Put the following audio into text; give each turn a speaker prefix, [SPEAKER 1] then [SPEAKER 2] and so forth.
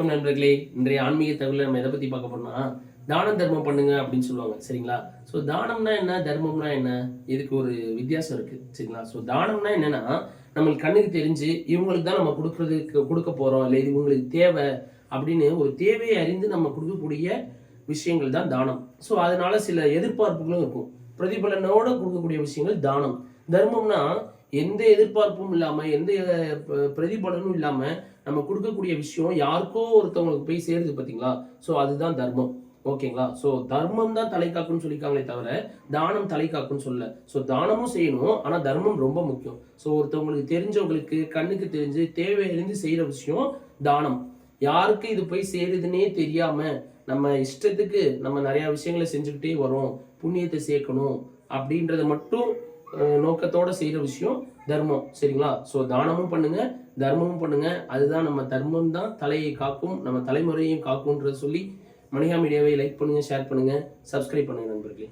[SPEAKER 1] வணக்கம் நண்பர்களே. இன்றைய ஆன்மீக தகவலை நம்ம எதை பத்தி பார்க்க போறோம்னா, தானம் தர்மம் பண்ணுங்க அப்படின்னு சொல்லுவாங்க. சரிங்களா? ஸோ தானம்னா என்ன, தர்மம்னா என்ன, இதுக்கு ஒரு வித்தியாசம் இருக்கு. சரிங்களா? ஸோ தானம்னா என்னன்னா, நம்மளுக்கு கண்ணுக்கு தெரிஞ்சு இவங்களுக்கு தான் நம்ம கொடுக்க போறோம், இல்லை இது இவங்களுக்கு தேவை அப்படின்னு ஒரு தேவையை அறிந்து நம்ம கொடுக்கக்கூடிய விஷயங்கள் தான் தானம். ஸோ அதனால சில எதிர்பார்ப்புகளும் இருக்கும். பிரதிபலனோட கொடுக்கக்கூடிய விஷயங்கள் தானம். தர்மம்னா எந்த எதிர்பார்ப்பும் இல்லாம, எந்த பிரதிபலனும் இல்லாம நம்ம கொடுக்கக்கூடிய விஷயம் யாருக்கோ ஒருத்தவங்களுக்கு போய் சேருது பார்த்தீங்களா? ஸோ அதுதான் தர்மம். ஓகேங்களா? ஸோ தர்மம் தான் தலை காக்கும்னு சொல்லியிருக்காங்களே தவிர, தானம் தலை காக்கும்னு சொல்லல. ஸோ தானமும் செய்யணும். ஆனா தர்மம் ரொம்ப முக்கியம். ஸோ ஒருத்தவங்களுக்கு தெரிஞ்சவங்களுக்கு கண்ணுக்கு தெரிஞ்சு தேவையறிந்து செய்யற விஷயம் தானம். யாருக்கு இது போய் சேருதுன்னே தெரியாம நம்ம இஷ்டத்துக்கு நம்ம நிறைய விஷயங்களை செஞ்சுக்கிட்டே வரோம். புண்ணியத்தை சேர்க்கணும் அப்படின்றத மட்டும் நோக்கத்தோட செய்யற விஷயம் தர்மம். சரிங்களா? ஸோ தானமும் பண்ணுங்க, தர்மமும் பண்ணுங்க. அதுதான் நம்ம தர்மம் தான் தலையை காக்கும், நம்ம தலைமுறையையும் காக்கும்ன்றத சொல்லி மணிகா மீடியாவை லைக் பண்ணுங்க, ஷேர் பண்ணுங்க, சப்ஸ்கிரைப் பண்ணுங்க நண்பர்களே.